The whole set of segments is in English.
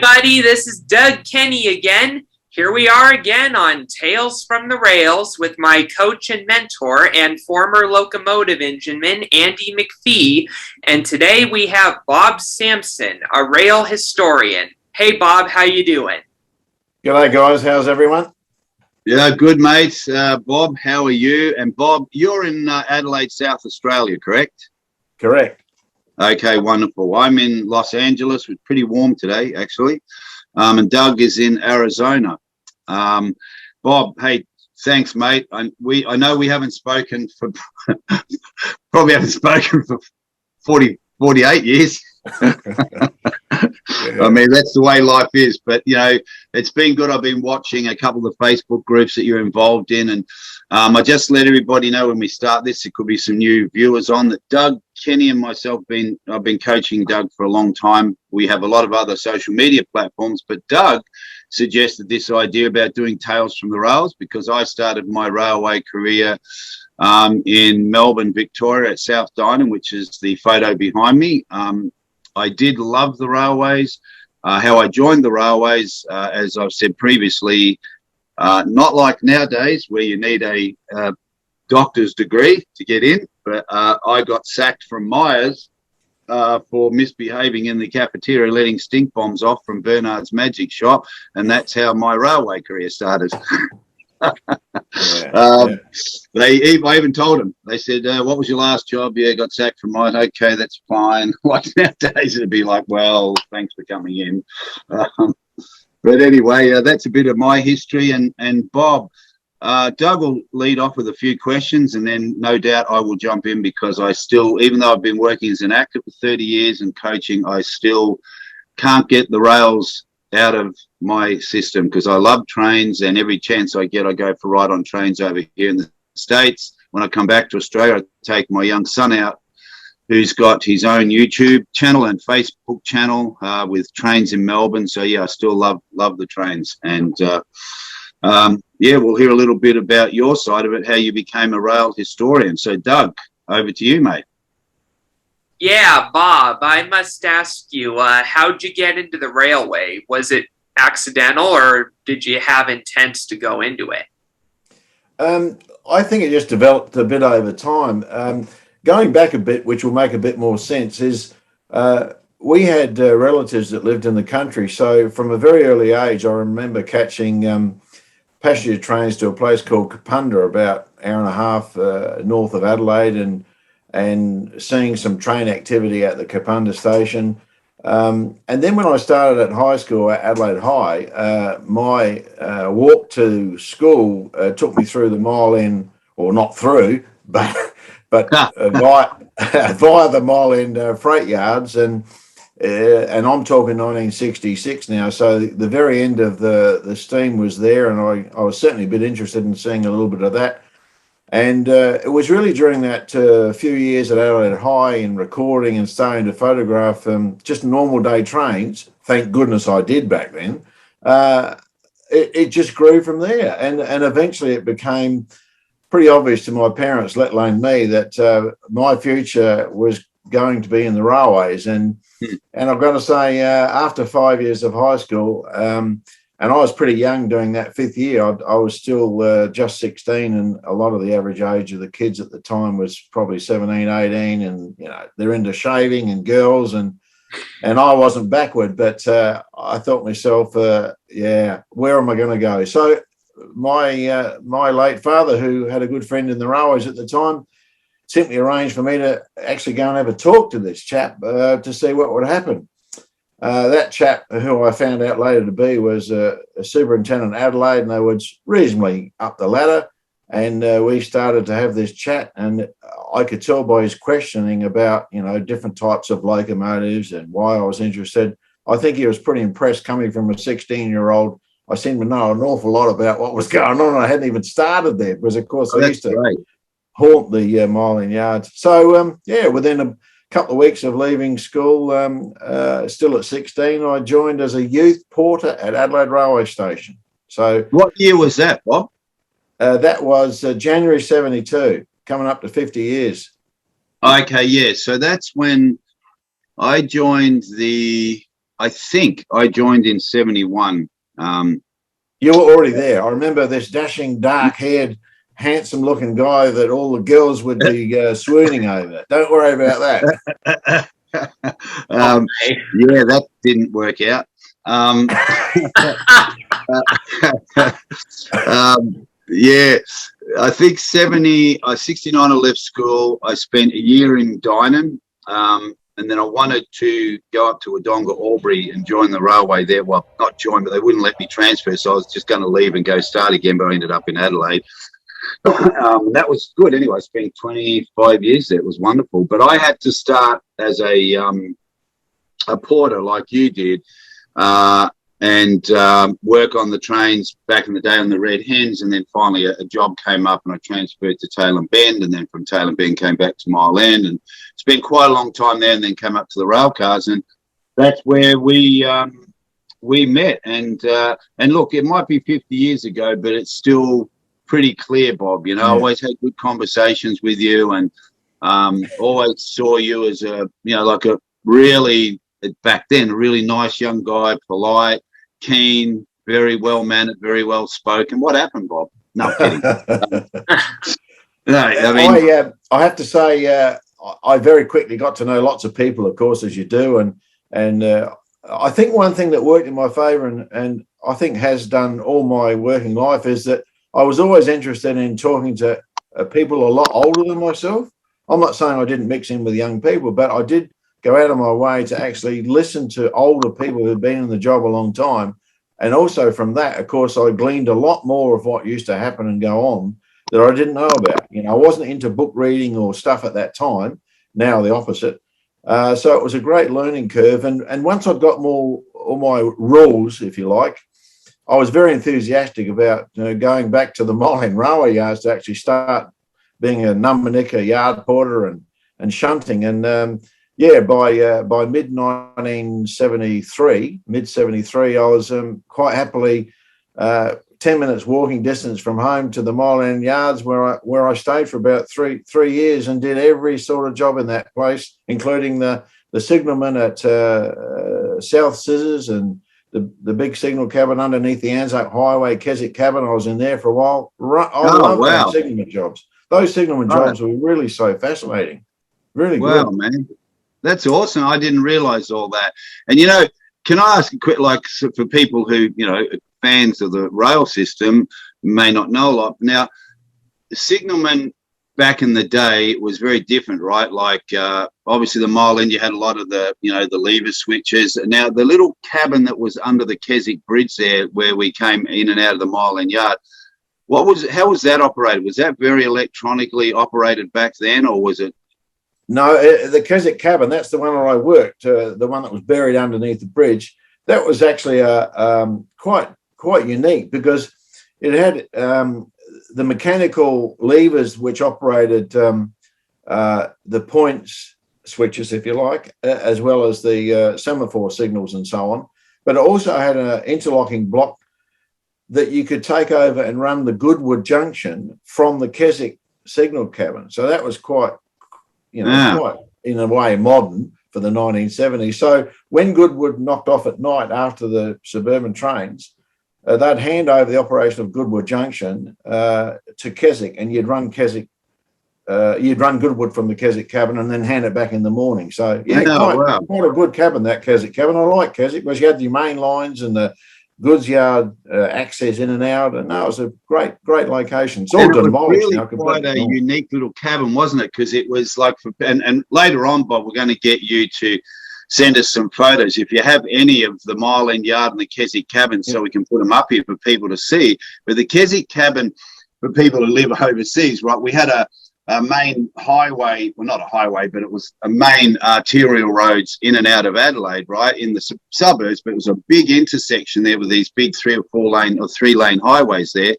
everybody, this is Doug Kenny again. Here we are again on Tales from the Rails with my coach and mentor and former locomotive engineman, Andy McPhee. And today we have Bob Sampson, a rail historian. Hey, Bob, how you doing? G'day, guys. How's everyone? Yeah, good, mates. Bob, how are you? And Bob, you're in Adelaide, South Australia, correct? Correct. Okay, wonderful. I'm in Los Angeles. It's pretty warm today, actually. And Doug is in Arizona. Bob, hey, thanks, mate. I know we haven't spoken for probably haven't spoken for 48 years. I mean, that's the way life is. But, you know, it's been good. I've been watching a couple of Facebook groups that you're involved in. And I just let everybody know when we start this, there could be some new viewers on that. Doug, Kenny and myself, I've been coaching Doug for a long time. We have a lot of other social media platforms. But Doug suggested this idea about doing Tales from the Rails because I started my railway career in Melbourne, Victoria at South Dining, which is the photo behind me. I did love the railways. How I joined the railways, as I've said previously, not like nowadays where you need a doctor's degree to get in, but I got sacked from Myers for misbehaving in the cafeteria, letting stink bombs off from Bernard's Magic Shop, and that's how my railway career started. I even told them. They said, "What was your last job?" "Yeah, got sacked from mine." "Okay, that's fine." Like nowadays, it'd be like, "Well, thanks for coming in." But anyway, that's a bit of my history. And Bob, Doug will lead off with a few questions, and then no doubt I will jump in because I still, even though I've been working as an actor for 30 years and coaching, I still can't get the rails out of my system because I love trains, and every chance I get, I go for a ride on trains over here in the States. When I come back to Australia, I take my young son out, who's got his own YouTube channel and Facebook channel with trains in Melbourne. So yeah, I still love the trains. And yeah, we'll hear a little bit about your side of it, how you became a rail historian. So Doug, over to you, mate. Yeah, Bob, I must ask you, how'd you get into the railway? Was it accidental or did you have intents to go into it? I think it just developed a bit over time. Going back a bit, which will make a bit more sense, is we had relatives that lived in the country. So from a very early age, I remember catching passenger trains to a place called Kapunda, about an hour and a half north of Adelaide, and seeing some train activity at the Kapunda station. And then when I started at high school at Adelaide High, my walk to school took me through the Mile End, or not through, but via the Mile End freight yards, and I'm talking 1966 now. So the very end of the steam was there, and I was certainly a bit interested in seeing a little bit of that. And it was really during that few years at Adelaide High in recording and starting to photograph just normal day trains. Thank goodness I did back then. It just grew from there. And eventually it became pretty obvious to my parents, let alone me, that my future was going to be in the railways. And I've got to say, after 5 years of high school, and I was pretty young doing that fifth year. I was still just 16, and a lot of the average age of the kids at the time was probably 17, 18, and you know they're into shaving and girls, and I wasn't backward, but I thought myself, yeah, where am I going to go? So my late father, who had a good friend in the railways at the time, simply arranged for me to actually go and have a talk to this chap to see what would happen. That chap, who I found out later to be, was a superintendent in Adelaide, and they were reasonably up the ladder. And we started to have this chat, and I could tell by his questioning about, you know, different types of locomotives and why I was interested. I think he was pretty impressed coming from a 16-year-old. I seemed to know an awful lot about what was going on. I hadn't even started there because, of course, I used to haunt the Mile End yards. So, yeah, within a couple of weeks of leaving school, still at 16, I joined as a youth porter at Adelaide Railway Station. So, what year was that, Bob? That was January 72, coming up to 50 years. Okay, yeah. So that's when I joined the I think I joined in 71. You were already there. I remember this dashing, dark-haired, handsome-looking guy that all the girls would be swooning over. Don't worry about that. Yeah, that didn't work out. Yeah, I think 69 I left school. I spent a year in Dynon, and then I wanted to go up to Wodonga Albury and join the railway there. Well, not join, but they wouldn't let me transfer, so I was just going to leave and go start again, but I ended up in Adelaide. That was good. Anyway, I spent 25 years there. It was wonderful. But I had to start as a porter like you did, and work on the trains back in the day on the Red Hens, and then finally a job came up and I transferred to Tailem Bend, and then from Tailem Bend came back to Mile End, and spent quite a long time there, and then came up to the rail cars, and that's where we met. And look, it might be 50 years ago, but it's still pretty clear, Bob. You know, I always had good conversations with you, and always saw you as like a really, back then, a really nice young guy, polite, keen, very well mannered, very well spoken. What happened, Bob? No, kidding. No, I mean, I have to say, I very quickly got to know lots of people, of course, as you do, and I think one thing that worked in my favour, and I think has done all my working life, is that I was always interested in talking to people a lot older than myself. I'm not saying I didn't mix in with young people, but I did go out of my way to actually listen to older people who've been in the job a long time. And also from that, of course, I gleaned a lot more of what used to happen and go on that I didn't know about. You know, I wasn't into book reading or stuff at that time. Now the opposite. So it was a great learning curve. And once I got all my rules, if you like, I was very enthusiastic about going back to the Mile End Railway Yards to actually start being a numbernicker, yard porter and shunting. And by mid-73, I was quite happily 10 minutes walking distance from home to the Mile End Yards, where I stayed for about three years and did every sort of job in that place, including the signalman at South Scissors and the big signal cabin underneath the Anzac Highway, Keswick cabin. I was in there for a while. I love those signalman jobs. Those signalman jobs were really so fascinating. Really good. Wow, man. That's awesome. I didn't realize all that. And, can I ask a quick, for people who, fans of the rail system may not know a lot. Now, the signalman back in the day was very different, right? Like, obviously the Mile End, you had a lot of the, the lever switches. Now, the little cabin that was under the Keswick Bridge there, where we came in and out of the Mile End Yard, how was that operated? Was that very electronically operated back then, or was it? No, the Keswick cabin, that's the one where I worked, the one that was buried underneath the bridge. That was actually quite unique because it had the mechanical levers which operated the points switches, if you like, as well as the semaphore signals and so on. But it also had an interlocking block that you could take over and run the Goodwood junction from the Keswick signal cabin. So that was quite in a way modern for the 1970s. So when Goodwood knocked off at night after the suburban trains, they'd hand over the operation of Goodwood Junction to Keswick, and you'd run Goodwood from the Keswick cabin and then hand it back in the morning. So quite a good cabin, that Keswick cabin. I like Keswick because you had the main lines and the goods yard access in and out, and that was a great location. It's all demolished really now. Quite a unique little cabin, wasn't it? Because it was like, and later on, Bob, we're going to get you to send us some photos if you have any of the Mile End Yard and the Keswick cabin, so we can put them up here for people to see. But the Keswick cabin, for people who live overseas, right? We had a main highway, well, not a highway, but it was a main arterial roads in and out of Adelaide, right, in the suburbs. But it was a big intersection there with these big 3 or 3 lane highways there,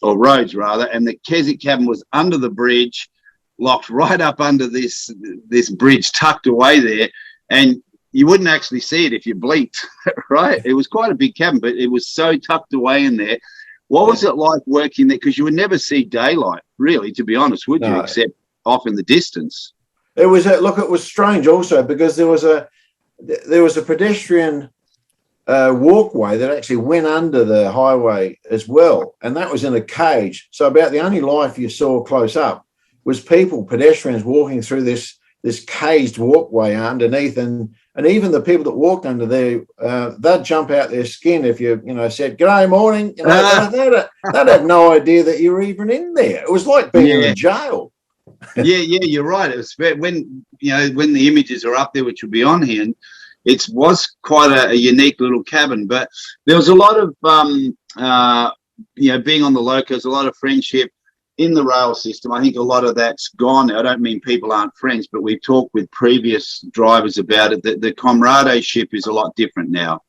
or roads rather. And the Keswick cabin was under the bridge, locked right up under this bridge, tucked away there, and you wouldn't actually see it if you blinked, right? It was quite a big cabin, but it was so tucked away in there. What was it like working there? Because you would never see daylight, really, to be honest, would you? Except off in the distance. It was it was strange also because there was there was a pedestrian walkway that actually went under the highway as well, and that was in a cage. So about the only life you saw close up was pedestrians walking through this caged walkway underneath, and even the people that walked under there, they'd jump out their skin if you said "G'day morning." They'd have no idea that you were even in there. It was like being in jail. Yeah, you're right. It was when the images are up there, which will be on here. And it was quite a unique little cabin, but there was a lot of being on the locos, a lot of friendship in the rail system. I think a lot of that's gone. I don't mean people aren't friends, but we've talked with previous drivers about it, that the comradeship is a lot different now.